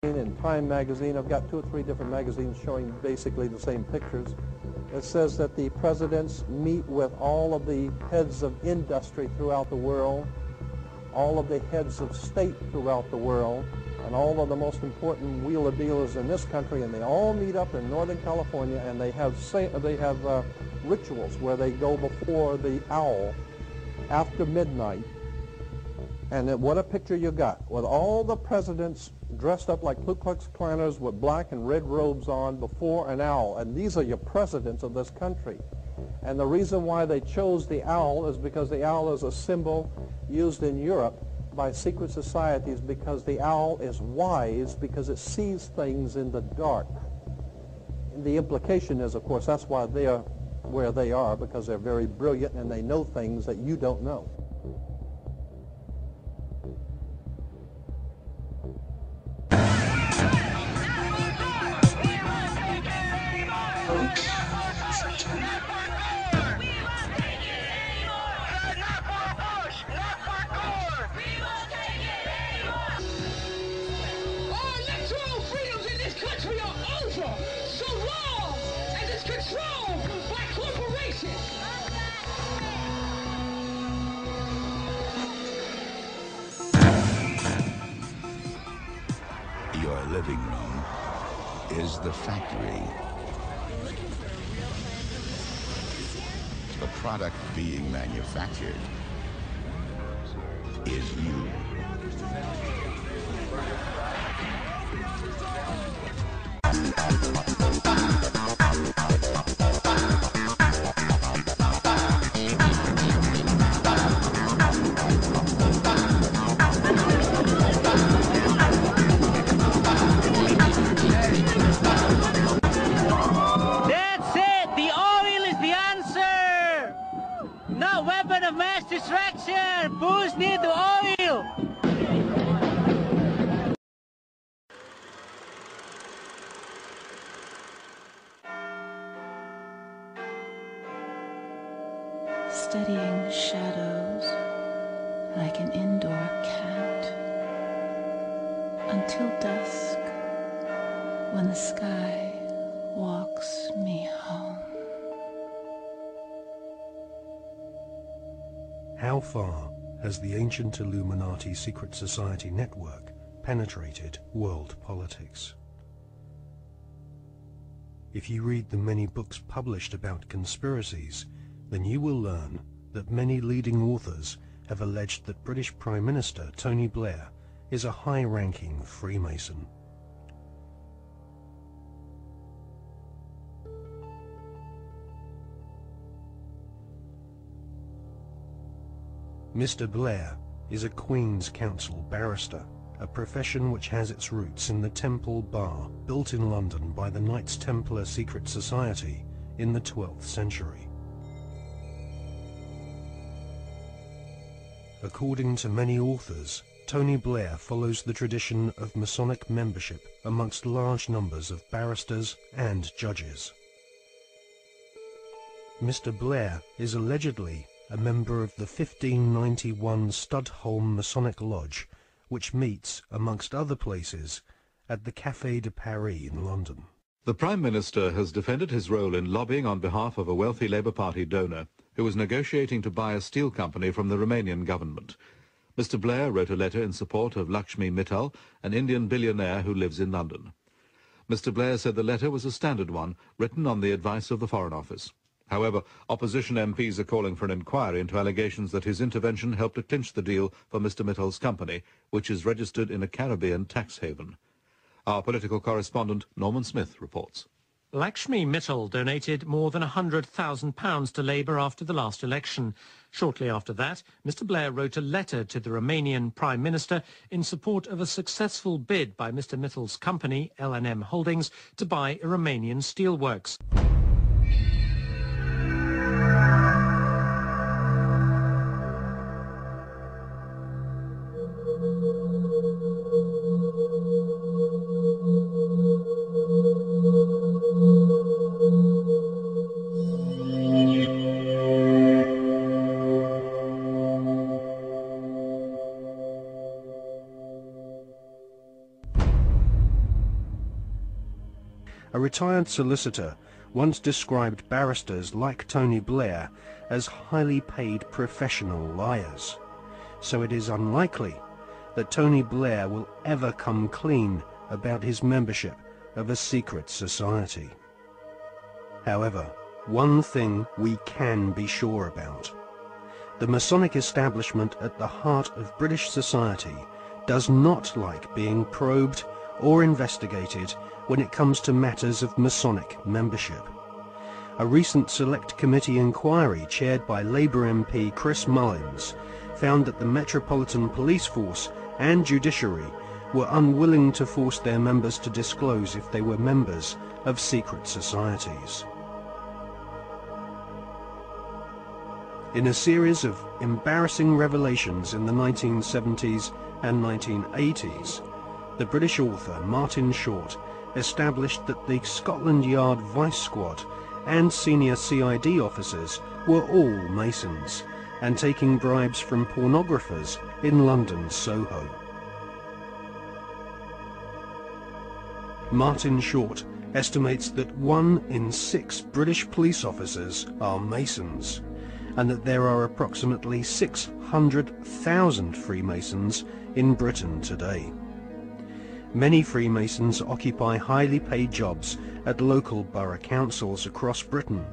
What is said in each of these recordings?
in Time magazine. I've got 2 or 3 different magazines showing basically the same pictures. It says that the presidents meet with all of the heads of industry throughout the world, all of the heads of state throughout the world, and all of the most important wheeler dealers in this country, and they all meet up in Northern California, and they have rituals where they go before the owl after midnight. And then what a picture you got, with all the presidents dressed up like Ku Klux Klanners with black and red robes on before an owl. And these are your presidents of this country. And the reason why they chose the owl is because the owl is a symbol used in Europe by secret societies, because the owl is wise, because it sees things in the dark. And the implication is, of course, that's why they are where they are, because they're very brilliant and they know things that you don't know. Your living room is the factory. The product being manufactured is you. Distraction! Bulls need the oil! Studying shadows like an indoor cat until dusk, when the sky walks me home. How far has the ancient Illuminati secret society network penetrated world politics? If you read the many books published about conspiracies, then you will learn that many leading authors have alleged that British Prime Minister Tony Blair is a high-ranking Freemason. Mr. Blair is a Queen's Counsel barrister, a profession which has its roots in the Temple Bar, built in London by the Knights Templar secret society in the 12th century. According to many authors, Tony Blair follows the tradition of Masonic membership amongst large numbers of barristers and judges. Mr. Blair is allegedly a member of the 1591 Studholme Masonic Lodge, which meets, amongst other places, at the Café de Paris in London. The Prime Minister has defended his role in lobbying on behalf of a wealthy Labour Party donor who was negotiating to buy a steel company from the Romanian government. Mr. Blair wrote a letter in support of Lakshmi Mittal, an Indian billionaire who lives in London. Mr. Blair said the letter was a standard one, written on the advice of the Foreign Office. However, opposition MPs are calling for an inquiry into allegations that his intervention helped to clinch the deal for Mr. Mittal's company, which is registered in a Caribbean tax haven. Our political correspondent, Norman Smith, reports. Lakshmi Mittal donated more than £100,000 to Labour after the last election. Shortly after that, Mr. Blair wrote a letter to the Romanian Prime Minister in support of a successful bid by Mr. Mittal's company, L&M Holdings, to buy a Romanian steelworks. A retired solicitor once described barristers like Tony Blair as highly paid professional liars. So it is unlikely that Tony Blair will ever come clean about his membership of a secret society. However, one thing we can be sure about. The Masonic establishment at the heart of British society does not like being probed or investigated when it comes to matters of Masonic membership. A recent Select Committee inquiry chaired by Labour MP Chris Mullins found that the Metropolitan Police Force and Judiciary were unwilling to force their members to disclose if they were members of secret societies. In a series of embarrassing revelations in the 1970s and 1980s, the British author Martin Short established that the Scotland Yard Vice Squad and senior CID officers were all Masons and taking bribes from pornographers in London's Soho. Martin Short estimates that 1 in 6 British police officers are Masons, and that there are approximately 600,000 Freemasons in Britain today. Many Freemasons occupy highly paid jobs at local borough councils across Britain,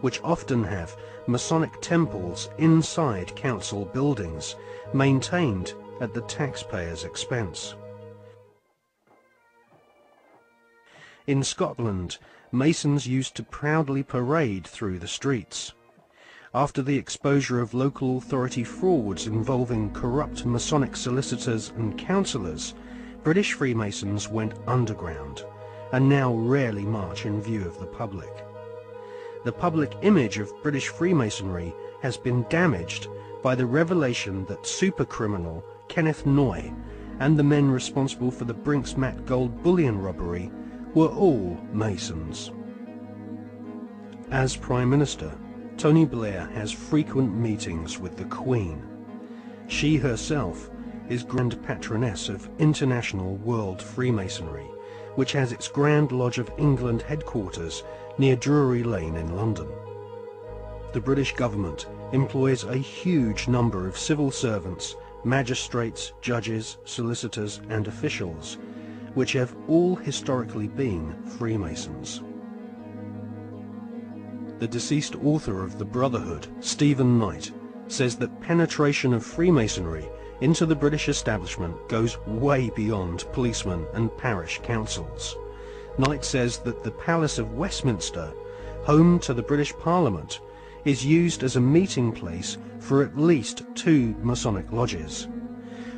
which often have Masonic temples inside council buildings, maintained at the taxpayer's expense. In Scotland, Masons used to proudly parade through the streets. After the exposure of local authority frauds involving corrupt Masonic solicitors and councillors, British Freemasons went underground and now rarely march in view of the public. The public image of British Freemasonry has been damaged by the revelation that supercriminal Kenneth Noye and the men responsible for the Brinks-Mat gold bullion robbery were all Masons. As Prime Minister, Tony Blair has frequent meetings with the Queen. She herself is Grand Patroness of International World Freemasonry, which has its Grand Lodge of England headquarters near Drury Lane in London. The British government employs a huge number of civil servants, magistrates, judges, solicitors and officials, which have all historically been Freemasons. The deceased author of The Brotherhood, Stephen Knight, says that penetration of Freemasonry into the British establishment goes way beyond policemen and parish councils. Knight says that the Palace of Westminster, home to the British Parliament, is used as a meeting place for at least 2 Masonic lodges.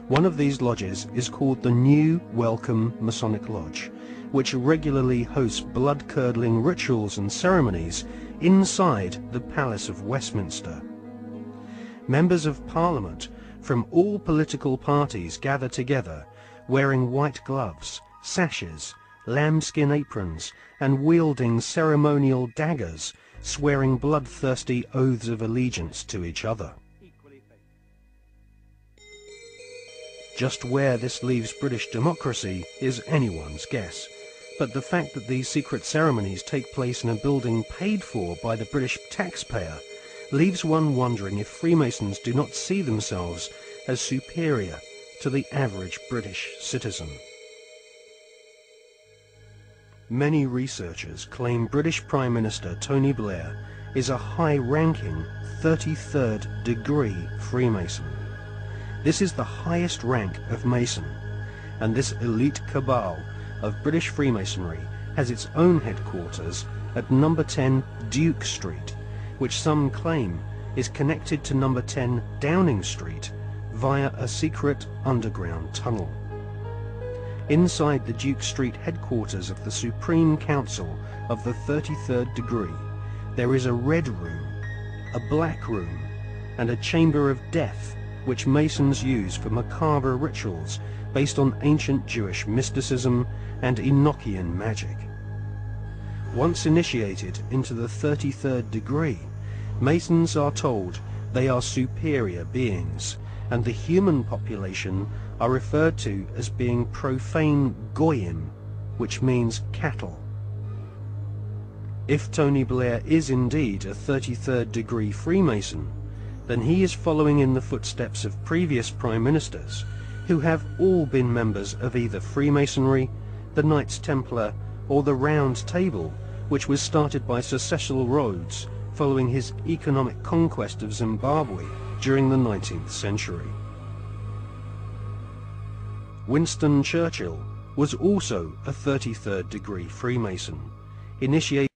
One of these lodges is called the New Welcome Masonic Lodge, which regularly hosts blood-curdling rituals and ceremonies inside the Palace of Westminster. Members of Parliament from all political parties gather together, wearing white gloves, sashes, lambskin aprons, and wielding ceremonial daggers, swearing bloodthirsty oaths of allegiance to each other. Just where this leaves British democracy is anyone's guess, but the fact that these secret ceremonies take place in a building paid for by the British taxpayer leaves one wondering if Freemasons do not see themselves as superior to the average British citizen. Many researchers claim British Prime Minister Tony Blair is a high-ranking 33rd degree Freemason. This is the highest rank of Mason, and this elite cabal of British Freemasonry has its own headquarters at number 10 Duke Street, which some claim is connected to number 10 Downing Street via a secret underground tunnel. Inside the Duke Street headquarters of the Supreme Council of the 33rd degree, there is a red room, a black room, and a chamber of death which Masons use for macabre rituals based on ancient Jewish mysticism and Enochian magic. Once initiated into the 33rd degree, Masons are told they are superior beings, and the human population are referred to as being profane goyim, which means cattle. If Tony Blair is indeed a 33rd degree Freemason, then he is following in the footsteps of previous Prime Ministers who have all been members of either Freemasonry, the Knights Templar, or the Round Table, which was started by Sir Cecil Rhodes following his economic conquest of Zimbabwe during the 19th century. Winston Churchill was also a 33rd degree Freemason, initiated